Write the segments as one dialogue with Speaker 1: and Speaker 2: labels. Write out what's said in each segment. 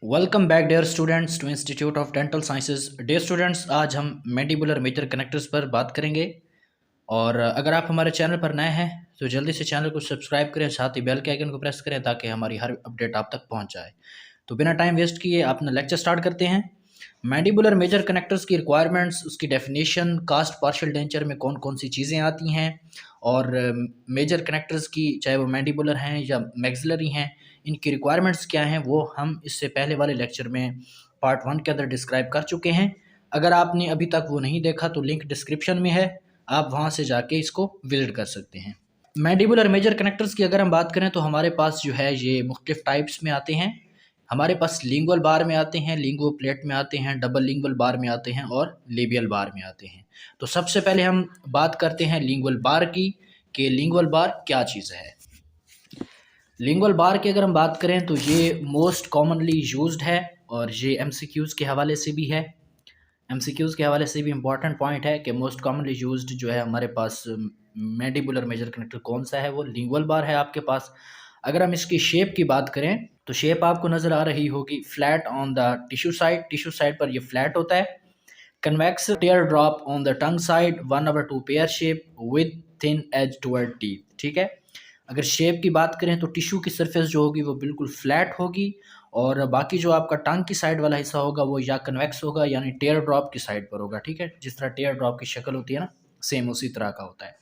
Speaker 1: Welcome back dear students to institute of dental sciences. Dear students, आज हम mandibular major connectors पर बात करेंगे। और अगर आप हमारे चैनल पर नए हैं तो जल्दी से चैनल को सब्सक्राइब करें, साथ ही बेल के आइकन को प्रेस करें ताकि हमारी हर अपडेट आप तक पहुंच जाए। तो बिना टाइम वेस्ट किए अपना लेक्चर स्टार्ट करते हैं। मैंडिबुलर मेजर कनेक्टर्स की रिक्वायरमेंट्स, उसकी डेफिनेशन, कास्ट पार्शियल डेंचर में कौन कौन सी चीज़ें आती हैं, और मेजर कनेक्टर्स की चाहे वो मैंडिबुलर हैं या मैक्सिलरी हैं, इनकी रिक्वायरमेंट्स क्या हैं, वो हम इससे पहले वाले लेक्चर में पार्ट 1 के अंदर डिस्क्राइब कर चुके हैं। अगर आपने अभी तक वो नहीं देखा तो लिंक डिस्क्रिप्शन में है, आप वहाँ से जाके इसको विजिट कर सकते हैं। मैंडिबुलर मेजर कनेक्टर्स की अगर हम बात करें तो हमारे पास जो है ये मुख्तलिफ टाइप्स में आते हैं। हमारे पास लिंगुअल बार में आते हैं, लिंगुओ प्लेट में आते हैं, डबल लिंगुअल बार में आते हैं और लेबियल बार में आते हैं। तो सबसे पहले हम बात करते हैं लिंगुअल बार की कि लिंगुअल बार क्या चीज़ है। लिंगुअल बार की अगर हम बात करें तो ये मोस्ट कॉमनली यूज्ड है और ये एमसीक्यूज़ के हवाले से भी है। एमसीक्यूज़ के हवाले से भी इम्पॉर्टेंट पॉइंट है कि मोस्ट कॉमनली यूज्ड जो है हमारे पास मैंडिबुलर मेजर कनेक्टर कौन सा है, वो लिंगुअल बार है आपके पास। अगर हम इसकी शेप की बात करें तो शेप आपको नज़र आ रही होगी flat on the tissue side पर ये फ्लैट होता है। Convex tear drop on the tongue side, 1/2 pear shape with thin edge toward teeth. ठीक है, अगर शेप की बात करें तो टिश्यू की सरफेस जो होगी वो बिल्कुल फ्लैट होगी और बाकी जो आपका टंग की साइड वाला हिस्सा होगा वो या कन्वेक्स होगा यानी टेयर ड्रॉप की साइड पर होगा। ठीक है, जिस तरह टेयर ड्रॉप की शक्ल होती है ना, सेम उसी तरह का होता है।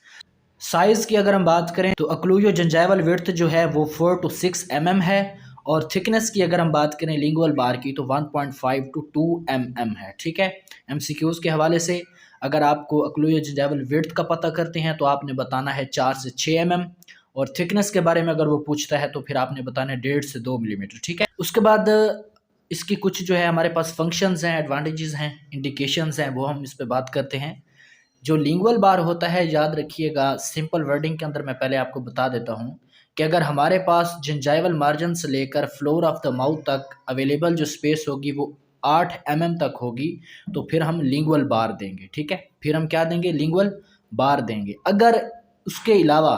Speaker 1: साइज़ की अगर हम बात करें तो अक्लूजो जंजाइवल विड्थ जो है वो 4 to 6 mm है और थिकनेस की अगर हम बात करें लिंगुअल बार की तो 1.5 to 2 mm है। ठीक है, एमसीक्यूज़ के हवाले से अगर आपको अक्लूजो जंजाइवल विड्थ का पता करते हैं तो आपने बताना है 4 से 6 mm, और थिकनेस के बारे में अगर वो पूछता है तो फिर आपने बताना है 1.5 से 2 मिलीमीटर। ठीक है, उसके बाद इसकी कुछ जो है हमारे पास फंक्शंस हैं, एडवांटेजेस हैं, इंडिकेशंस हैं, वो हम इस पर बात करते हैं। जो लिंगुअल बार होता है, याद रखिएगा, सिंपल वर्डिंग के अंदर मैं पहले आपको बता देता हूँ कि अगर हमारे पास जिंजाइवल मार्जिन से लेकर फ्लोर ऑफ द माउथ तक अवेलेबल जो स्पेस होगी वो 8 mm तक होगी तो फिर हम लिंगुअल बार देंगे। ठीक है, फिर हम क्या देंगे, लिंगुअल बार देंगे। अगर उसके अलावा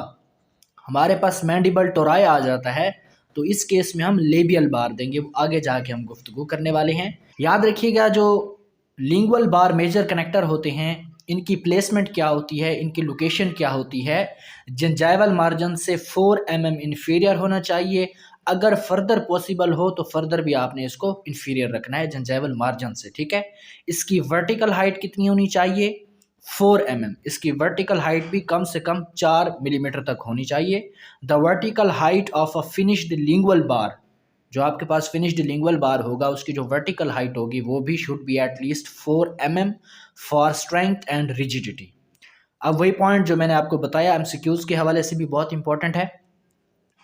Speaker 1: हमारे पास मैंडिबल टोराई आ जाता है तो इस केस में हम लेबियल बार देंगे, वो आगे जाके हम गुफ्तगू करने वाले हैं। याद रखिएगा, जो लिंगुअल बार मेजर कनेक्टर होते हैं इनकी प्लेसमेंट क्या होती है, इनकी लोकेशन क्या होती है, जिंजाइवल मार्जिन से 4 mm इन्फीरियर होना चाहिए। अगर फर्दर पॉसिबल हो तो फर्दर भी आपने इसको इन्फीरियर रखना है जिंजाइवल मार्जिन से। ठीक है, इसकी वर्टिकल हाइट कितनी होनी चाहिए, 4 mm। इसकी वर्टिकल हाइट भी कम से कम 4 मिलीमीटर तक होनी चाहिए। The vertical height of a finished lingual bar, जो आपके पास फिनिश्ड लिंगुअल बार होगा उसकी जो वर्टिकल हाइट होगी वो भी should be at least 4 mm for strength and rigidity. अब वही पॉइंट जो मैंने आपको बताया एमसीक्यूज के हवाले से भी बहुत इंपॉर्टेंट है।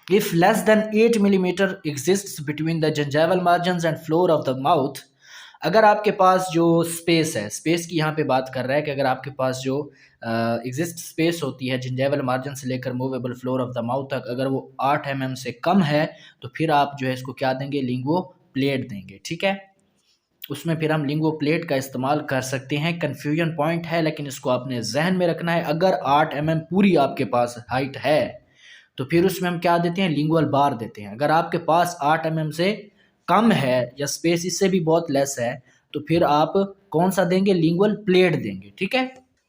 Speaker 1: If less than 8 millimetre exists between the gingival margins and floor of the mouth, अगर आपके पास जो स्पेस है, स्पेस की यहाँ पे बात कर रहा है कि अगर आपके पास जो एग्जिस्ट स्पेस होती है जिंजाइवल मार्जिन से लेकर movable floor of the mouth तक, अगर वो 8 mm से कम है तो फिर आप जो है इसको क्या देंगे, लिंगो प्लेट देंगे। ठीक है, उसमें फिर हम लिंगो प्लेट का इस्तेमाल कर सकते हैं। कन्फ्यूजन पॉइंट है लेकिन इसको आपने जहन में रखना है। अगर 8 mm पूरी आपके पास हाइट है तो फिर उसमें हम क्या देते हैं, लिंगुअल बार देते हैं। अगर आपके पास 8 mm से कम है या स्पेस इससे भी बहुत लेस है तो फिर आप कौन सा देंगे, लिंगुअल प्लेट देंगे। ठीक है,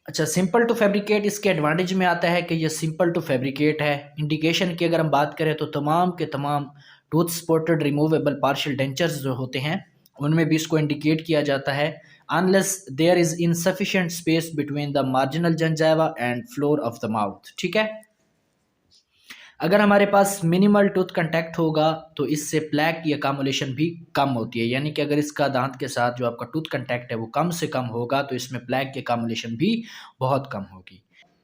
Speaker 1: अच्छा, सिंपल टू फैब्रिकेट इसके एडवांटेज में आता है कि ये सिंपल टू फैब्रिकेट है। इंडिकेशन की अगर हम बात करें तो तमाम के तमाम tooth supported removable partial dentures जो होते हैं उनमें भी इसको इंडिकेट किया जाता है, unless there is insufficient space between the marginal gingiva and floor of the mouth. ठीक है, अगर हमारे पास मिनिमल टूथ कंटेक्ट होगा तो इससे प्लैक की अकामुलेशन भी कम होती है, यानी कि अगर इसका दांत के साथ जो आपका टूथ कंटेक्ट है वो कम से कम होगा तो इसमें प्लैक की अकामुलेशन भी बहुत कम होगी।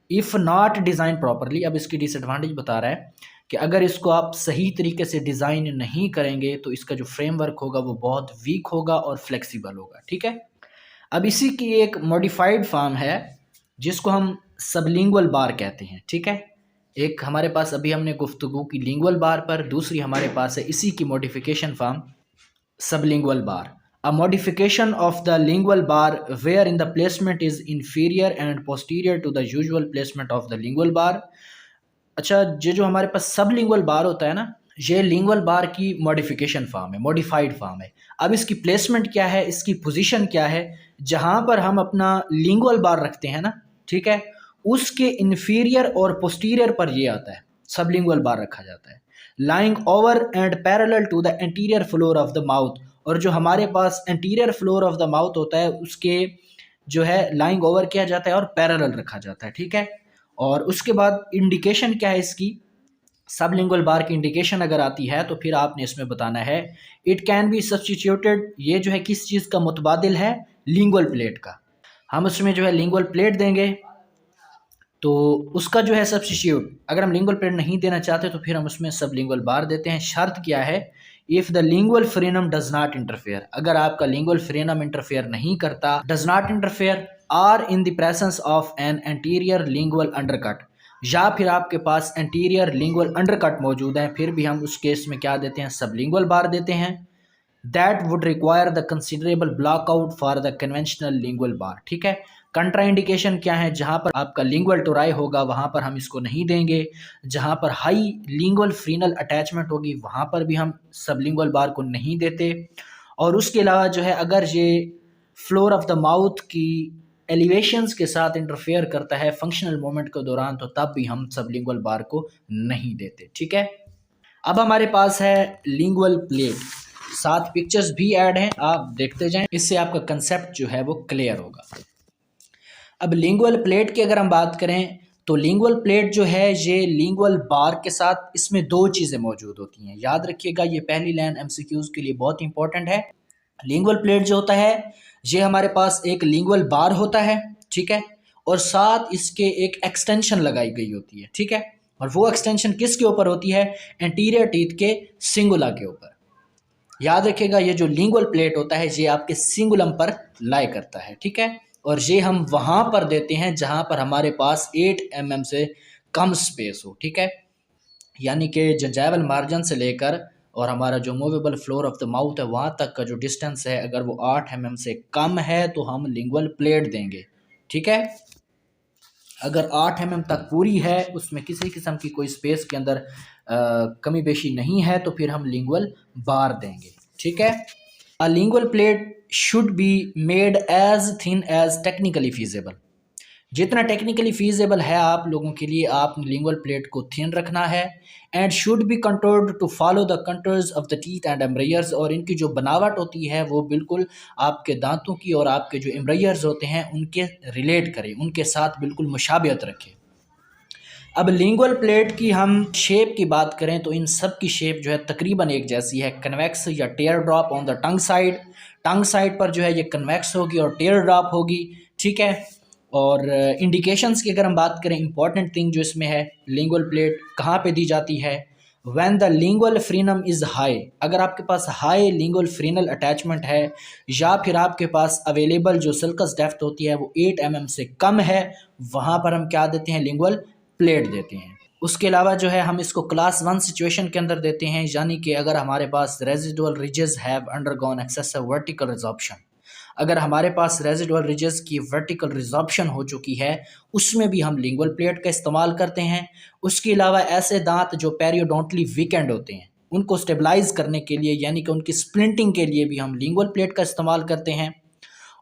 Speaker 1: इफ़ नॉट डिज़ाइन प्रॉपरली, अब इसकी डिसएडवांटेज बता रहा है कि अगर इसको आप सही तरीके से डिज़ाइन नहीं करेंगे तो इसका जो फ्रेमवर्क होगा वो बहुत वीक होगा और फ्लेक्सिबल होगा। ठीक है, अब इसी की एक मॉडिफाइड फॉर्म है जिसको हम सबलिंगुअल बार कहते हैं। ठीक है, एक हमारे पास अभी हमने गुफ्तगू की लिंगुअल बार पर, दूसरी हमारे पास है इसी की modification form sublingual bar. A modification of the lingual bar wherein the placement is inferior and posterior to the usual placement of the lingual bar. अच्छा, ये जो हमारे पास सबलिंगुअल बार होता है ना, ये लिंगुअल बार की मॉडिफिकेशन फॉर्म है, मॉडिफाइड फॉर्म है। अब इसकी प्लेसमेंट क्या है, इसकी पोजीशन क्या है, जहाँ पर हम अपना लिंगुअल बार रखते हैं ना, ठीक है, उसके इन्फीरियर और पोस्टीरियर पर ये आता है, सबलिंगुअल बार रखा जाता है। Lying over and parallel to the anterior floor of the mouth, और जो हमारे पास anterior floor of the mouth होता है उसके जो है लाइंग ओवर किया जाता है और पैरेलल रखा जाता है, ठीक है। और उसके बाद इंडिकेशन क्या है इसकी, सबलिंगुअल बार की इंडिकेशन अगर आती है तो फिर आपने इसमें बताना है इट कैन बी सब्सटीट्यूटेड, ये जो है किस चीज़ का मुतबादिल है, लिंगुअल प्लेट का। हम उसमें जो है लिंगुअल प्लेट देंगे तो उसका जो है सब्स्टिट्यूट, अगर हम लिंगुअल प्लेट नहीं देना चाहते तो फिर हम उसमें सबलिंगुअल बार देते हैं। शर्त क्या है, if the lingual frenum does not interfere, अगर आपका लिंगुअल फ्रेनम इंटरफेयर नहीं करता, does not interfere or in the presence of an anterior lingual undercut, या फिर आपके पास एंटीरियर लिंगुअल अंडरकट मौजूद है, फिर भी हम उस केस में क्या देते हैं, सबलिंगुअल बार देते हैं। That would require the considerable blockout for the conventional lingual bar, ठीक है। कंट्राइंडिकेशन क्या है, जहाँ पर आपका लिंगुअल टोराई होगा वहाँ पर हम इसको नहीं देंगे, जहाँ पर हाई लिंगुअल फ्रीनल अटैचमेंट होगी वहाँ पर भी हम सबलिंगुअल बार को नहीं देते। और उसके अलावा जो है अगर ये फ्लोर ऑफ द माउथ की एलिवेशंस के साथ इंटरफेयर करता है फंक्शनल मोमेंट के दौरान, तो तब भी हम सबलिंगुअल बार को नहीं देते, ठीक है। अब हमारे पास है लिंगुअल प्लेट, साथ पिक्चर्स भी ऐड हैं, आप देखते जाएं, इससे आपका कंसेप्ट जो है वो क्लियर होगा। अब लिंगुअल प्लेट की अगर हम बात करें तो लिंगुअल प्लेट जो है ये लिंगुअल बार के साथ इसमें दो चीज़ें मौजूद होती हैं, याद रखिएगा, ये पहली लाइन एमसीक्यूज के लिए बहुत इंपॉर्टेंट है। लिंगुअल प्लेट जो होता है ये हमारे पास एक लिंगुअल बार होता है, ठीक है, और साथ इसके एक एक्सटेंशन लगाई गई होती है, ठीक है। और वो एक्सटेंशन किसके ऊपर होती है, एंटीरियर टीथ के सिंगुला के ऊपर। याद रखिएगा ये जो लिंगुअल प्लेट होता है ये आपके सिंगुलम पर लाई करता है, ठीक है। और ये हम वहाँ पर देते हैं जहाँ पर हमारे पास 8 mm से कम स्पेस हो, ठीक है। यानी कि जंजाइवल मार्जिन से लेकर और हमारा जो movable floor of the mouth है वहाँ तक का जो डिस्टेंस है, अगर वो 8 mm से कम है तो हम लिंगुअल प्लेट देंगे, ठीक है। अगर 8 mm तक पूरी है, उसमें किसी किस्म की कोई स्पेस के अंदर कमी बेशी नहीं है, तो फिर हम लिंगुअल बार देंगे, ठीक है। A lingual plate should be made as thin as technically feasible, जितना टेक्निकली फीजेबल है आप लोगों के लिए आप लिंगुअल प्लेट को थिन रखना है। And should be controlled to follow the contours of the teeth and embrasures, और इनकी जो बनावट होती है वो बिल्कुल आपके दांतों की और आपके जो एम्ब्रेयर्स होते हैं उनके रिलेट करें, उनके साथ बिल्कुल मुशाबियत रखें। अब लिंगुअल प्लेट की हम शेप की बात करें तो इन सब की शेप जो है तकरीबन एक जैसी है, कन्वेक्स या tear drop on the tongue side पर जो है ये कन्वेक्स होगी और टेयर ड्रॉप होगी, ठीक है। और इंडिकेशंस की अगर हम बात करें, इंपॉर्टेंट थिंग जो इसमें है, लिंगुअल प्लेट कहाँ पे दी जाती है, when the lingual frenum is high, अगर आपके पास हाई लिंगुअल फ्रीनल अटैचमेंट है या फिर आपके पास अवेलेबल जो सल्कस डेप्थ होती है वो 8 mm से कम है, वहाँ पर हम क्या देते हैं, लिंगुअल प्लेट देते हैं। उसके अलावा जो है हम इसको क्लास 1 सिचुएशन के अंदर देते हैं, यानी कि अगर हमारे पास residual ridges have undergone excessive vertical resorption, अगर हमारे पास रेजिडुअल रिजेस की वर्टिकल रिजॉर्प्शन हो चुकी है उसमें भी हम लिंगुअल प्लेट का इस्तेमाल करते हैं। उसके अलावा ऐसे दांत जो पेरियोडोंटली वीकेंड होते हैं उनको स्टेबलाइज करने के लिए, यानी कि उनकी स्प्लिंटिंग के लिए भी हम लिंगुअल प्लेट का इस्तेमाल करते हैं।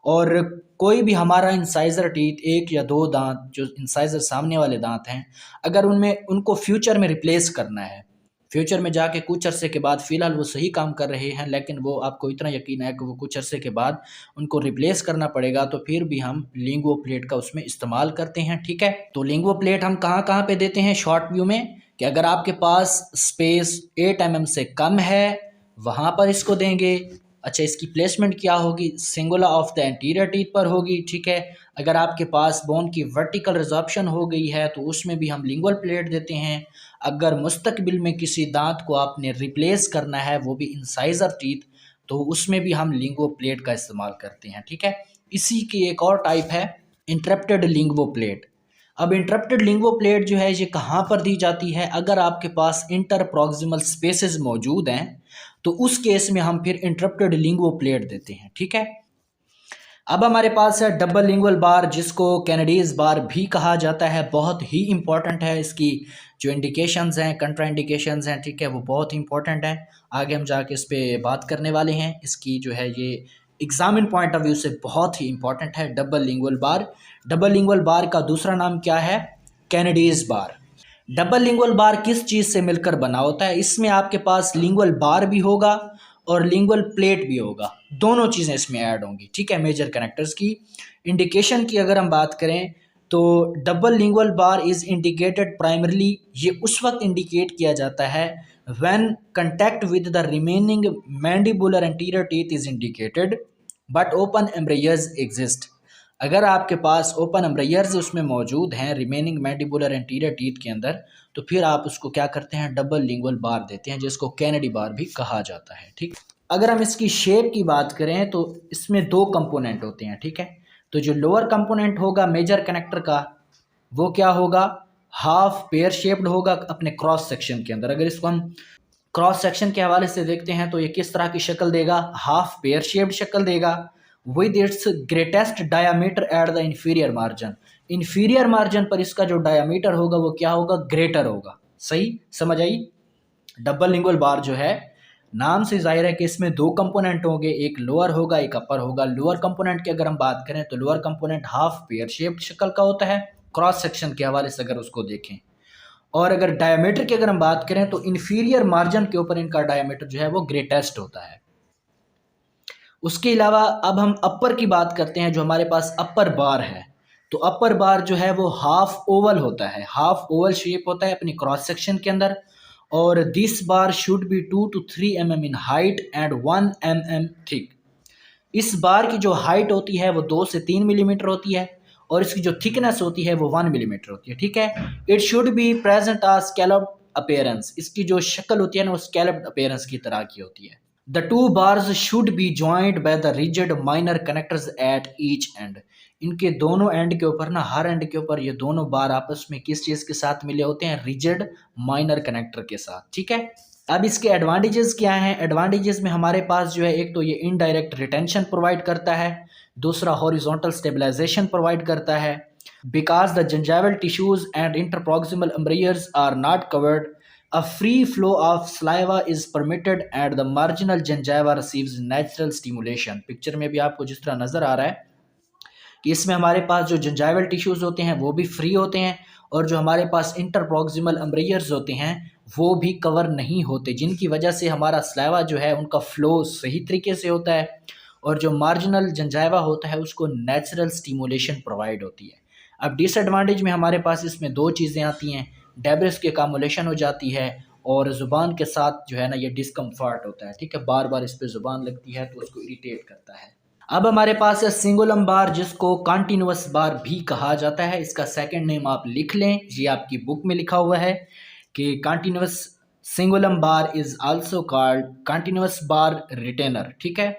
Speaker 1: और कोई भी हमारा इंसाइजर टीथ, एक या दो दांत जो इंसाइजर सामने वाले दांत हैं, अगर उनमें उनको फ्यूचर में रिप्लेस करना है, फ्यूचर में जाके कुछ अरसे के बाद, फ़िलहाल वो सही काम कर रहे हैं लेकिन वो आपको इतना यकीन है कि वो कुछ अरसे के बाद उनको रिप्लेस करना पड़ेगा, तो फिर भी हम लिंगुओ प्लेट का उसमें इस्तेमाल करते हैं, ठीक है। तो लिंगुओ प्लेट हम कहाँ कहाँ पे देते हैं शॉर्ट व्यू में, कि अगर आपके पास स्पेस 8 mm से कम है वहाँ पर इसको देंगे। अच्छा, इसकी प्लेसमेंट क्या होगी, सिंगुला ऑफ द एंटीरियर टीथ पर होगी, ठीक है। अगर आपके पास बोन की वर्टिकल रिजॉर्प्शन हो गई है तो उसमें भी हम लिंगुअल प्लेट देते हैं। अगर मुस्तकबिल में किसी दांत को आपने रिप्लेस करना है वो भी इंसाइजर टीथ, तो उसमें भी हम लिंगुओ प्लेट का इस्तेमाल करते हैं, ठीक है। इसी की एक और टाइप है इंटरप्टेड लिंगुओ प्लेट। अब इंटरप्टेड लिंगुओ प्लेट जो है ये कहाँ पर दी जाती है, अगर आपके पास इंटर प्रॉक्सिमल स्पेसेस मौजूद हैं तो उस केस में हम फिर इंटरप्टेड लिंगुओ प्लेट देते हैं, ठीक है। अब हमारे पास है डबल लिंगुअल बार, जिसको कैनेडीज बार भी कहा जाता है, बहुत ही इंपॉर्टेंट है। इसकी जो इंडिकेशंस हैं, कंट्रा इंडिकेशंस हैं, ठीक है, वो बहुत ही इंपॉर्टेंट हैं। आगे हम जाके इस पे बात करने वाले हैं। इसकी जो है ये एग्जामिन पॉइंट ऑफ व्यू से बहुत ही इंपॉर्टेंट है डबल लिंगुअल बार। डबल लिंगुअल बार का दूसरा नाम क्या है? कैनेडीज बार। डबल लिंगुअल बार किस चीज़ से मिलकर बना होता है? इसमें आपके पास लिंगुअल बार भी होगा और लिंगुअल प्लेट भी होगा, दोनों चीज़ें इसमें ऐड होंगी, ठीक है। मेजर कनेक्टर्स की इंडिकेशन की अगर हम बात करें तो double lingual bar is indicated primarily, ये उस वक्त इंडिकेट किया जाता है when contact with the remaining mandibular anterior teeth is indicated but open embrasures exist. अगर आपके पास ओपन एम्ब्रेयर्स उसमें मौजूद हैं रिमेनिंग मैंडिबुलर एंटीरियर टीथ के अंदर, तो फिर आप उसको क्या करते हैं? डबल लिंगुअल बार देते हैं, जिसको कैनेडी बार भी कहा जाता है, ठीक। अगर हम इसकी शेप की बात करें तो इसमें दो कंपोनेंट होते हैं, ठीक है। तो जो लोअर कंपोनेंट होगा मेजर कनेक्टर का, वो क्या होगा? हाफ पेयर शेप्ड होगा अपने क्रॉस सेक्शन के अंदर। अगर इसको हम क्रॉस सेक्शन के हवाले से देखते हैं तो ये किस तरह की शक्ल देगा? हाफ पेयर शेप्ड शक्ल देगा with its greatest diameter at the inferior margin. Inferior margin पर इसका जो डायामीटर होगा वो क्या होगा? ग्रेटर होगा। सही समझ आई? डबल लिंगुअल बार जो है, नाम से जाहिर है कि इसमें दो कंपोनेंट होंगे, एक लोअर होगा एक अपर होगा। लोअर कंपोनेंट की अगर हम बात करें तो lower component half pear shaped शक्ल का होता है क्रॉस सेक्शन के हवाले से अगर उसको देखें। और अगर डायमीटर की अगर हम बात करें तो इन्फीरियर मार्जिन के ऊपर इनका डायमीटर जो है वो ग्रेटेस्ट होता है। उसके अलावा अब हम अपर की बात करते हैं। जो हमारे पास अपर बार है, तो अपर बार जो है वो हाफ ओवल होता है, हाफ ओवल शेप होता है अपनी क्रॉस सेक्शन के अंदर। और this bar should be 2 to 3 mm in height and 1 mm thick. इस बार की जो हाइट होती है वो 2 से 3 मिलीमीटर होती है और इसकी जो थिकनेस होती है वो 1 मिलीमीटर होती है, ठीक है। It should be present a scalloped appearance. इसकी जो शक्ल होती है ना वो स्कैलप्ड अपीयरेंस की तरह की होती है। The two bars should be joint by the rigid minor connectors at each and. इनके दोनों एंड के ऊपर ना, हर एंड के ऊपर ये दोनों बार आपस में किस चीज़ के साथ मिले होते हैं? रिजिड माइनर कनेक्टर के साथ, ठीक है। अब इसके एडवांटेजेस क्या हैं? एडवांटेजेस में हमारे पास जो है एक तो ये इनडायरेक्ट रिटेंशन प्रोवाइड करता है, दूसरा हॉरिजॉन्टल स्टेबलाइजेशन प्रोवाइड करता है। Because the gingival tissues and interproximal embrasures are not covered, a free flow of saliva is permitted and the marginal gingiva receives natural stimulation। Picture में भी आपको जिस तरह नज़र आ रहा है कि इसमें हमारे पास जो जिंजाइवल टिश्यूज़ होते हैं वो भी फ्री होते हैं और जो हमारे पास इंटरप्रॉक्सिमल एम्ब्रेयर्स होते हैं वो भी कवर नहीं होते, जिनकी वजह से हमारा सलाइवा जो है उनका फ्लो सही तरीके से होता है और जो मार्जिनल जिंजाइवा होता है उसको नेचुरल स्टिमुलेशन प्रोवाइड होती है। अब डिसएडवांटेज में हमारे पास इसमें दो चीज़ें आती हैं। डेब्रिस की कामुलेशन हो जाती है और ज़ुबान के साथ जो है ना ये डिस्कम्फर्ट होता है, ठीक है। बार बार इस पर ज़ुबान लगती है तो उसको इरिटेट करता है। अब हमारे पास है सिंगुलम बार, जिसको कॉन्टिन्यूअस बार भी कहा जाता है। इसका सेकंड नेम आप लिख लें, ये आपकी बुक में लिखा हुआ है कि continuous cingulum bar is also called continuous bar retainer, ठीक है।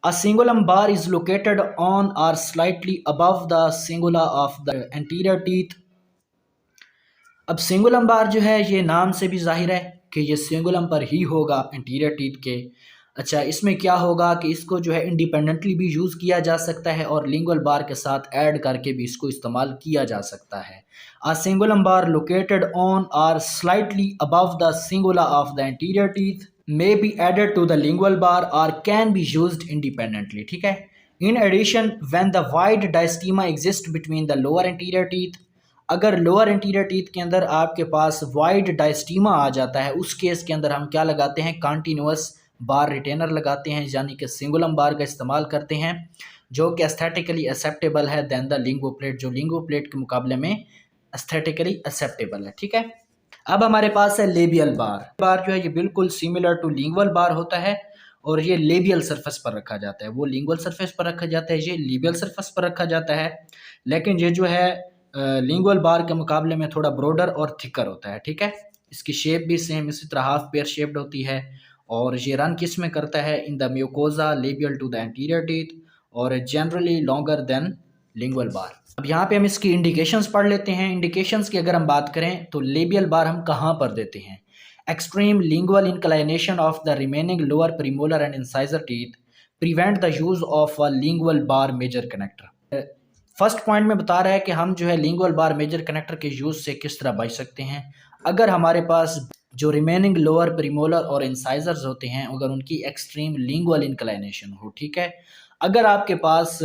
Speaker 1: A cingulum bar is located on or slightly above the cingula of the anterior teeth। अब सिंगुलम बार जो है ये नाम से भी जाहिर है कि ये सिंगुलम पर ही होगा एंटीरियर टीथ के। अच्छा, इसमें क्या होगा कि इसको जो है इंडिपेंडेंटली भी यूज़ किया जा सकता है और लिंगुअल बार के साथ ऐड करके भी इसको इस्तेमाल किया जा सकता है। A cingulum bar located on or slightly above the cingula of the anterior teeth may be added to the lingual bar or can be used independently, ठीक है। In addition, when the wide diastema exists between the lower anterior teeth, अगर lower anterior teeth के अंदर आपके पास wide डायस्टीमा आ जाता है, उस case के अंदर हम क्या लगाते हैं? कॉन्टिन्यूअस बार रिटेनर लगाते हैं, यानी कि सिंगुलम बार का इस्तेमाल करते हैं, जो कि एस्थेटिकली एक्सेप्टेबल है दैन द लिंगो प्लेट, जो लिंगो प्लेट के मुकाबले में एस्थेटिकली एक्सेप्टेबल है, ठीक है। अब हमारे पास है लेबियल बार। बार जो है ये बिल्कुल सिमिलर टू लिंगुअल बार होता है और ये लेबियल सरफेस पर रखा जाता है। वो लिंगुअल सरफेस पर रखा जाता है, ये लेबियल सरफेस पर रखा जाता है, लेकिन ये जो है लिंगुअल बार के मुकाबले में थोड़ा ब्रॉडर और थिकर होता है, ठीक है। इसकी शेप भी सेम इसी तरह हाफ पेयर शेप्ड होती है और ये रन किस में करता है? In the mucosa labial to the anterior teeth और generally longer than lingual bar. अब यहाँ पे हम इसकी इंडिकेशंस पढ़ लेते हैं। इंडिकेशंस की अगर हम बात करें तो लेबियल बार हम कहाँ पर देते हैं? Extreme lingual inclination of the remaining lower premolar and incisor teeth prevent the use of a lingual bar major connector. First point में बता रहा है कि हम जो है लिंगुअल बार मेजर कनेक्टर के यूज से किस तरह बच सकते हैं। अगर हमारे पास जो रिमेनिंग लोअर प्रीमोलर और इंसाइजर्स होते हैं अगर उनकी एक्सट्रीम लिंगुअल इंक्लाइनेशन हो, ठीक है। अगर आपके पास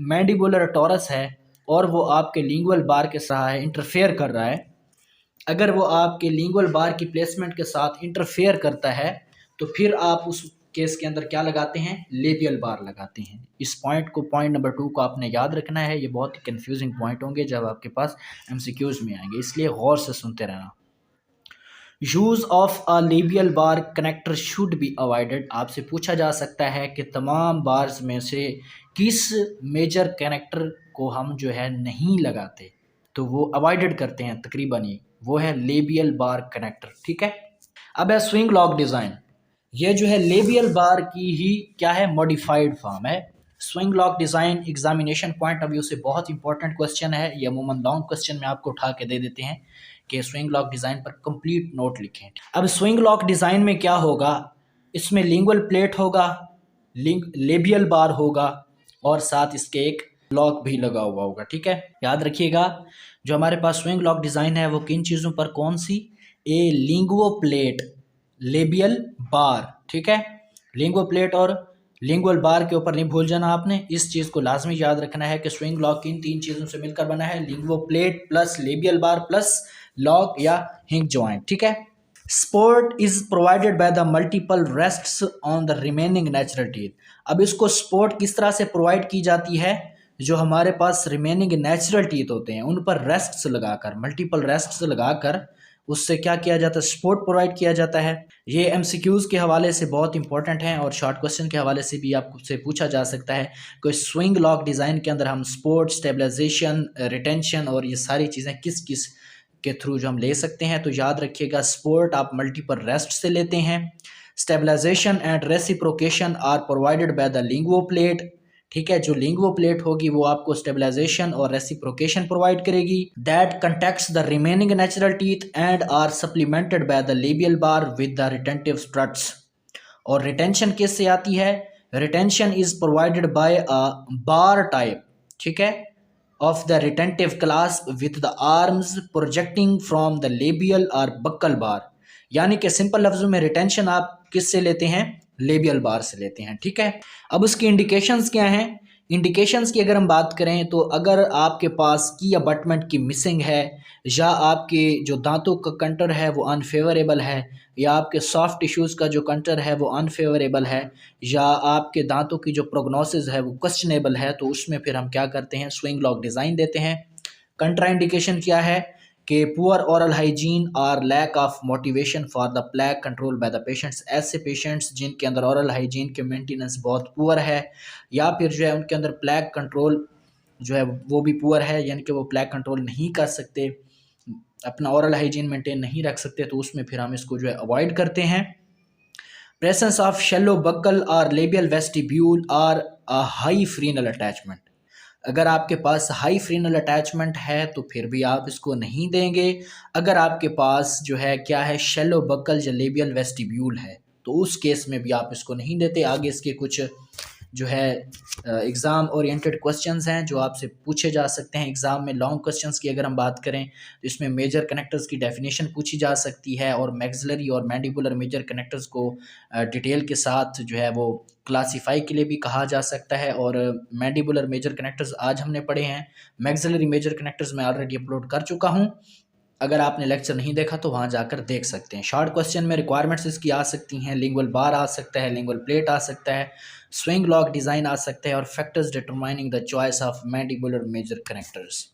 Speaker 1: मैंडिबुलर टॉरस है और वो आपके लिंगुअल बार के साथ इंटरफेयर कर रहा है, अगर वो आपके लिंगुअल बार की प्लेसमेंट के साथ इंटरफेयर करता है तो फिर आप उस केस के अंदर क्या लगाते हैं, लेबियल बार लगाते हैं। इस पॉइंट को, पॉइंट नंबर 2 को आपने याद रखना है। ये बहुत ही कंफ्यूजिंग पॉइंट होंगे जब आपके पास एमसीक्यूज में आएंगे, इसलिए गौर से सुनते रहना। Use of a labial bar connector should be avoided. आपसे पूछा जा सकता है कि तमाम बार्स में से किस मेजर कनेक्टर को हम जो है नहीं लगाते, तो वो अवॉइडेड करते हैं तकरीबन ही, वो है लेबियल बार कनेक्टर, ठीक है। अब है स्विंग लॉक डिज़ाइन। ये जो है लेबियल बार की ही क्या है, मॉडिफाइड फॉर्म है। Swing lock design examination point of view से बहुत इंपॉर्टेंट क्वेश्चन है। ये अमूमन लॉन्ग क्वेश्चन में आपको उठा के दे देते हैं कि स्विंग लॉक डिज़ाइन पर कंप्लीट नोट लिखें। अब स्विंग लॉक डिज़ाइन में क्या होगा, इसमें लिंगुअल प्लेट होगा, लेबियल बार होगा और साथ इसके एक लॉक भी लगा हुआ होगा, ठीक है। याद रखिएगा जो हमारे पास स्विंग लॉक डिज़ाइन है वो किन चीज़ों पर, कौन सी, ए लिंगुओ प्लेट, लेबियल बार, ठीक है। लिंगुओ प्लेट और लिंगुअल बार के ऊपर नहीं भूल जाना आपने, इस चीज़ को लाजमी याद रखना है कि स्विंग लॉक इन 3 चीज़ों से मिलकर बना है, linguo plate plus labial bar plus lock या हिंज जॉइंट, ठीक है। Support is provided by the multiple rests on the remaining natural teeth. अब इसको सपोर्ट किस तरह से प्रोवाइड की जाती है, जो हमारे पास रिमेनिंग नेचुरल टीथ होते हैं उन पर रेस्ट्स लगाकर, मल्टीपल रेस्ट्स लगाकर उससे क्या किया जाता है, सपोर्ट प्रोवाइड किया जाता है। ये एमसीक्यूज के हवाले से बहुत इंपॉर्टेंट हैं और शॉर्ट क्वेश्चन के हवाले से भी आपसे पूछा जा सकता है कि स्विंग लॉक डिज़ाइन के अंदर हम सपोर्ट, स्टेबलाइजेशन, रिटेंशन और ये सारी चीज़ें किस किस के थ्रू जो हम ले सकते हैं। तो याद रखिएगा सपोर्ट आप मल्टीपल रेस्ट से लेते हैं, stabilization and reciprocation are provided by the linguo plate, ठीक है। जो लिंगुओ प्लेट होगी वो आपको स्टेबलाइजेशन और रेसिप्रोकेशन प्रोवाइड करेगी। That contacts the remaining natural teeth and are supplemented by the labial bar with the retentive struts. और रिटेंशन किससे आती है, retention is provided by a bar type, ठीक है, of the retentive clasp with the arms projecting from the labial or buccal bar। यानी कि simple लफ्जों में retention आप किससे लेते हैं, लेबियल बार से लेते हैं, ठीक है। अब उसकी इंडिकेशंस क्या हैं, इंडिकेशंस की अगर हम बात करें तो अगर आपके पास की अबटमेंट की मिसिंग है या आपके जो दांतों का कंटर है वो अनफेवरेबल है या आपके सॉफ्ट टिश्यूज़ का जो कंटर है वो अनफेवरेबल है या आपके दांतों की जो प्रोग्नोसिस है वो क्वेश्चनेबल है, तो उसमें फिर हम क्या करते हैं, स्विंग लॉक डिज़ाइन देते हैं। कंट्रा इंडिकेशन क्या है कि पुअर ओरल हाइजीन और lack of motivation for the plaque control by the patients. ऐसे पेशेंट्स जिनके अंदर ओरल हाइजीन के मेंटेनेंस बहुत पुअर है या फिर जो है उनके अंदर प्लेक कंट्रोल जो है वो भी पुअर है, यानी कि वो प्लेक कंट्रोल नहीं कर सकते, अपना ओरल हाइजीन मेंटेन नहीं रख सकते, तो उसमें फिर हम इसको जो है अवॉइड करते हैं। प्रेजेंस ऑफ शेलो बक्कल और लेबियल वेस्टिब्यूल और अ हाई फ्रीनल अटैचमेंट। अगर आपके पास हाई फ्रीनल अटैचमेंट है तो फिर भी आप इसको नहीं देंगे। अगर आपके पास जो है क्या है, शेलो बक्कल या लेबियल वेस्टिब्यूल है तो उस केस में भी आप इसको नहीं देते। आगे इसके कुछ जो है एग्ज़ाम ओरिएंटेड क्वेश्चंस हैं जो आपसे पूछे जा सकते हैं एग्ज़ाम में। लॉन्ग क्वेश्चंस की अगर हम बात करें तो इसमें मेजर कनेक्टर्स की डेफिनेशन पूछी जा सकती है और मैक्सिलरी और मैंडिबुलर मेजर कनेक्टर्स को डिटेल के साथ जो है वो क्लासीफाई के लिए भी कहा जा सकता है। और मैंडिबुलर मेजर कनेक्टर्स आज हमने पढ़े हैं, मैक्सिलरी मेजर कनेक्टर्स मैं ऑलरेडी अपलोड कर चुका हूँ, अगर आपने लेक्चर नहीं देखा तो वहाँ जाकर देख सकते हैं। शॉर्ट क्वेश्चन में रिक्वायरमेंट्स इसकी आ सकती हैं, लिंगुअल बार आ सकता है, लिंगुअल प्लेट आ सकता है, स्विंग लॉक डिज़ाइन आ सकता है और factors determining the choice of mandibular major connectors.